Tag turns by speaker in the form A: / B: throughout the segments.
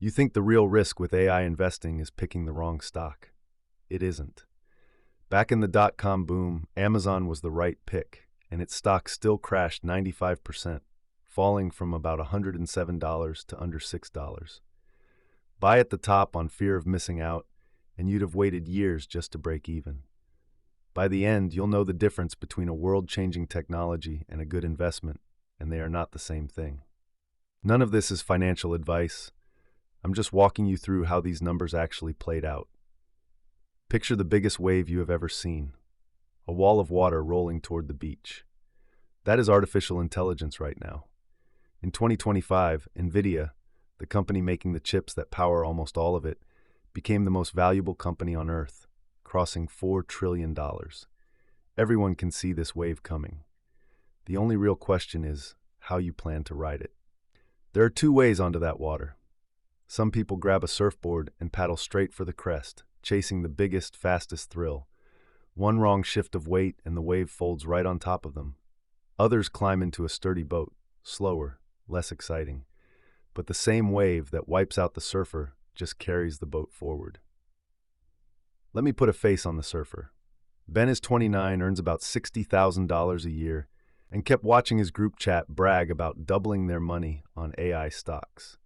A: You think the real risk with AI investing is picking the wrong stock. It isn't. Back in the dot-com boom, Amazon was the right pick, and its stock still crashed 95%, falling from about $107 to under $6. Buy at the top on fear of missing out, and you'd have waited years just to break even. By the end, you'll know the difference between a world-changing technology and a good investment, and they are not the same thing. None of this is financial advice. I'm just walking you through how these numbers actually played out. Picture the biggest wave you have ever seen, a wall of water rolling toward the beach. That is artificial intelligence right now. In 2025, NVIDIA, the company making the chips that power almost all of it, became the most valuable company on Earth, crossing $4 trillion. Everyone can see this wave coming. The only real question is how you plan to ride it. There are two ways onto that water. Some people grab a surfboard and paddle straight for the crest, chasing the biggest, fastest thrill. One wrong shift of weight and the wave folds right on top of them. Others climb into a sturdy boat, slower, less exciting. But the same wave that wipes out the surfer just carries the boat forward. Let me put a face on the surfer. Ben is 29, earns about $60,000 a year, and kept watching his group chat brag about doubling their money on AI stocks.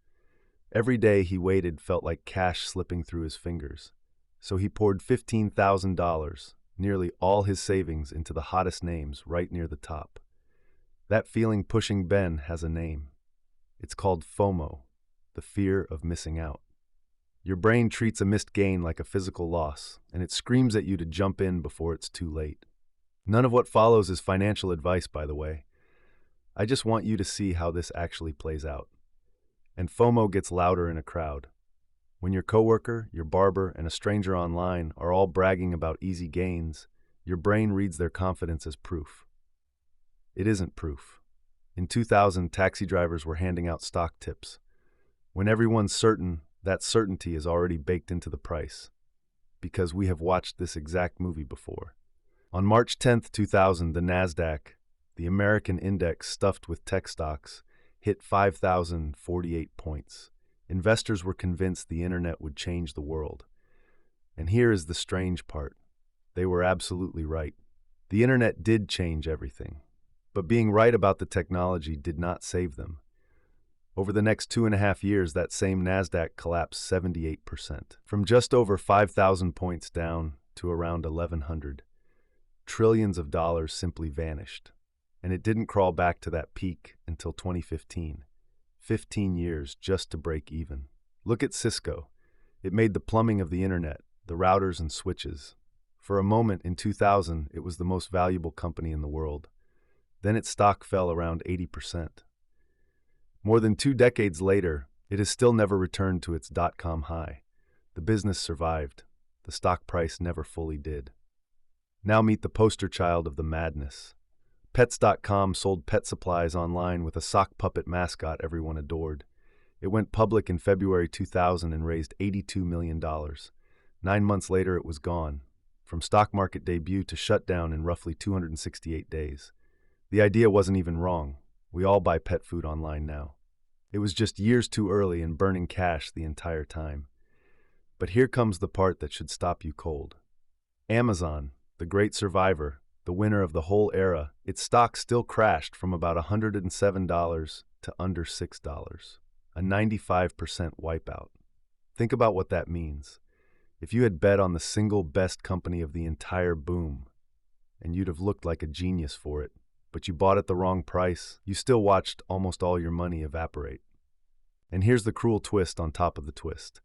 A: Every day he waited felt like cash slipping through his fingers. So he poured $15,000, nearly all his savings, into the hottest names right near the top. That feeling pushing Ben has a name. It's called FOMO, the fear of missing out. Your brain treats a missed gain like a physical loss, and it screams at you to jump in before it's too late. None of what follows is financial advice, by the way. I just want you to see how this actually plays out. And FOMO gets louder in a crowd. When your coworker, your barber, and a stranger online are all bragging about easy gains, your brain reads their confidence as proof. It isn't proof. In 2000, taxi drivers were handing out stock tips. When everyone's certain, that certainty is already baked into the price. Because we have watched this exact movie before. On March 10th, 2000, the NASDAQ, the American index stuffed with tech stocks, hit 5,048 points. Investors were convinced the internet would change the world. And here is the strange part. They were absolutely right. The internet did change everything. But being right about the technology did not save them. Over the next 2.5 years, that same NASDAQ collapsed 78%, from just over 5,000 points down to around 1,100. Trillions of dollars simply vanished. And it didn't crawl back to that peak until 2015. 15 years just to break even. Look at Cisco. It made the plumbing of the internet, the routers and switches. For a moment in 2000, it was the most valuable company in the world. Then its stock fell around 80%. More than 2 decades later, it has still never returned to its dot-com high. The business survived. The stock price never fully did. Now meet the poster child of the madness. Pets.com sold pet supplies online with a sock puppet mascot everyone adored. It went public in February 2000 and raised $82 million. 9 months later, it was gone, from stock market debut to shutdown in roughly 268 days. The idea wasn't even wrong. We all buy pet food online now. It was just years too early and burning cash the entire time. But here comes the part that should stop you cold. Amazon, the great survivor, the winner of the whole era, its stock still crashed from about $107 to under $6, a 95% wipeout. Think about what that means. If you had bet on the single best company of the entire boom, and you'd have looked like a genius for it, but you bought at the wrong price, you still watched almost all your money evaporate. And here's the cruel twist on top of the twist.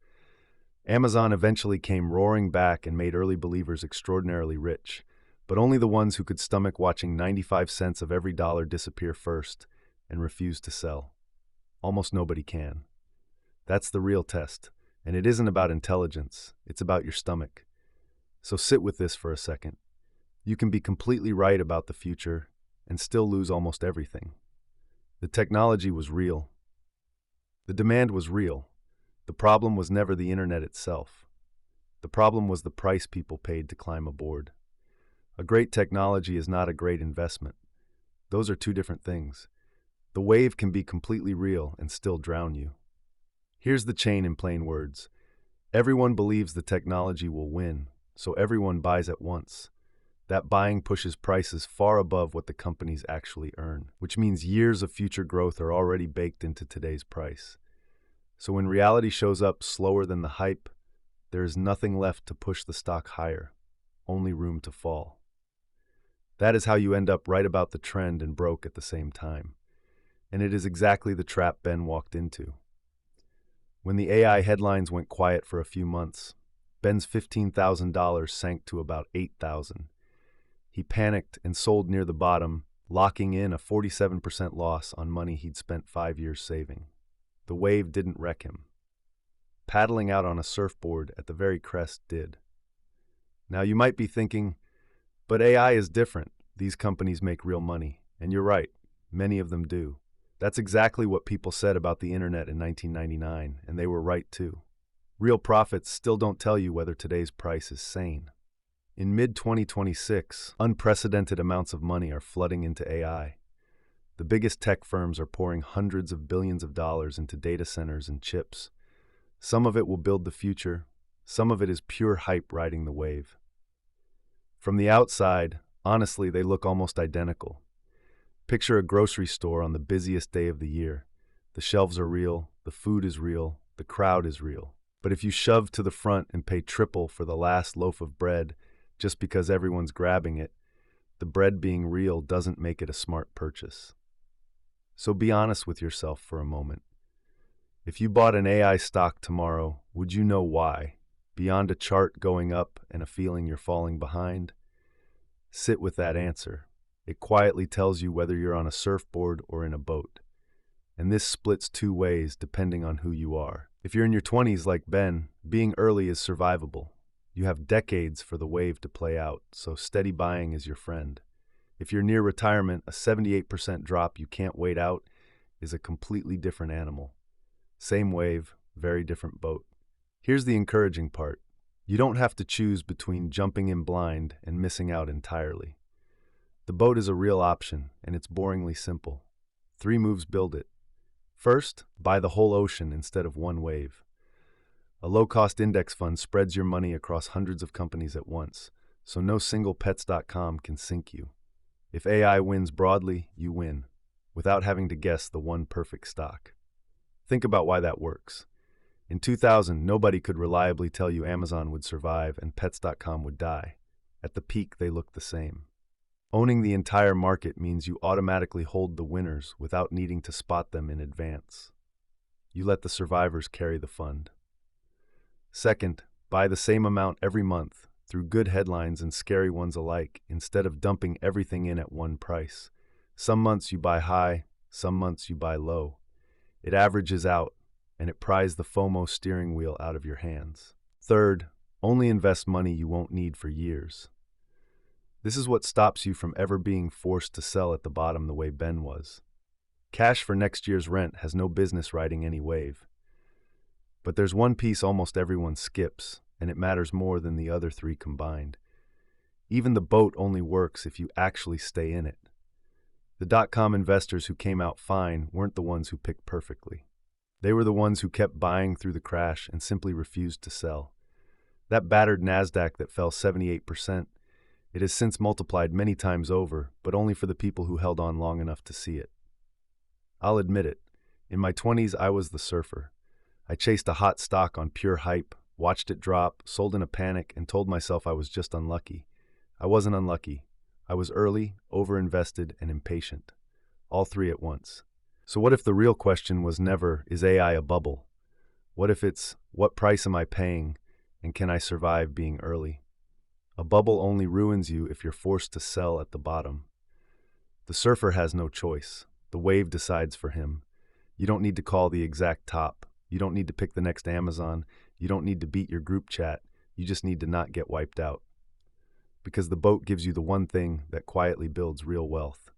A: Amazon eventually came roaring back and made early believers extraordinarily rich, but only the ones who could stomach watching 95 cents of every dollar disappear first and refuse to sell. Almost nobody can. That's the real test, and it isn't about intelligence, it's about your stomach. So sit with this for a second. You can be completely right about the future and still lose almost everything. The technology was real. The demand was real. The problem was never the internet itself. The problem was the price people paid to climb aboard. A great technology is not a great investment. Those are two different things. The wave can be completely real and still drown you. Here's the chain in plain words. Everyone believes the technology will win, so everyone buys at once. That buying pushes prices far above what the companies actually earn, which means years of future growth are already baked into today's price. So when reality shows up slower than the hype, there is nothing left to push the stock higher, only room to fall. That is how you end up right about the trend and broke at the same time. And it is exactly the trap Ben walked into. When the AI headlines went quiet for a few months, Ben's $15,000 sank to about $8,000. He panicked and sold near the bottom, locking in a 47% loss on money he'd spent 5 years saving. The wave didn't wreck him. Paddling out on a surfboard at the very crest did. Now you might be thinking, but AI is different. These companies make real money. And you're right, many of them do. That's exactly what people said about the internet in 1999, and they were right too. Real profits still don't tell you whether today's price is sane. In mid-2026, unprecedented amounts of money are flooding into AI. The biggest tech firms are pouring hundreds of billions of dollars into data centers and chips. Some of it will build the future. Some of it is pure hype riding the wave. From the outside, honestly, they look almost identical. Picture a grocery store on the busiest day of the year. The shelves are real, the food is real, the crowd is real. But if you shove to the front and pay triple for the last loaf of bread just because everyone's grabbing it, the bread being real doesn't make it a smart purchase. So be honest with yourself for a moment. If you bought an AI stock tomorrow, would you know why? Beyond a chart going up and a feeling you're falling behind? Sit with that answer. It quietly tells you whether you're on a surfboard or in a boat. And this splits two ways depending on who you are. If you're in your 20s like Ben, being early is survivable. You have decades for the wave to play out, so steady buying is your friend. If you're near retirement, a 78% drop you can't wait out is a completely different animal. Same wave, very different boat. Here's the encouraging part. You don't have to choose between jumping in blind and missing out entirely. The boat is a real option, and it's boringly simple. 3 moves build it. First, buy the whole ocean instead of one wave. A low-cost index fund spreads your money across hundreds of companies at once, so no single pets.com can sink you. If AI wins broadly, you win, without having to guess the one perfect stock. Think about why that works. In 2000, nobody could reliably tell you Amazon would survive and pets.com would die. At the peak, they looked the same. Owning the entire market means you automatically hold the winners without needing to spot them in advance. You let the survivors carry the fund. Second, buy the same amount every month through good headlines and scary ones alike instead of dumping everything in at one price. Some months you buy high, some months you buy low. It averages out, and it pries the FOMO steering wheel out of your hands. Third, only invest money you won't need for years. This is what stops you from ever being forced to sell at the bottom the way Ben was. Cash for next year's rent has no business riding any wave. But there's one piece almost everyone skips, and it matters more than the other 3 combined. Even the boat only works if you actually stay in it. The dot-com investors who came out fine weren't the ones who picked perfectly. They were the ones who kept buying through the crash and simply refused to sell. That battered NASDAQ that fell 78%, it has since multiplied many times over, but only for the people who held on long enough to see it. I'll admit it. In my 20s, I was the surfer. I chased a hot stock on pure hype, watched it drop, sold in a panic, and told myself I was just unlucky. I wasn't unlucky. I was early, overinvested, and impatient. All 3 at once. So what if the real question was never, is AI a bubble? What if it's, what price am I paying, and can I survive being early? A bubble only ruins you if you're forced to sell at the bottom. The surfer has no choice. The wave decides for him. You don't need to call the exact top. You don't need to pick the next Amazon. You don't need to beat your group chat. You just need to not get wiped out. Because the boat gives you the one thing that quietly builds real wealth.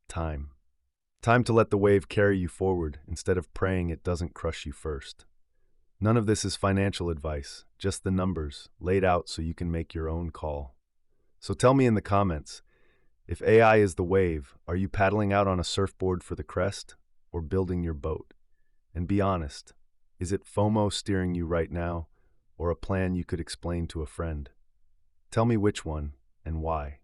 A: Time. Time to let the wave carry you forward instead of praying it doesn't crush you first. None of this is financial advice, just the numbers, laid out so you can make your own call. So tell me in the comments, if AI is the wave, are you paddling out on a surfboard for the crest or building your boat? And be honest, Is it FOMO steering you right now, or a plan you could explain to a friend? Tell me which one and why.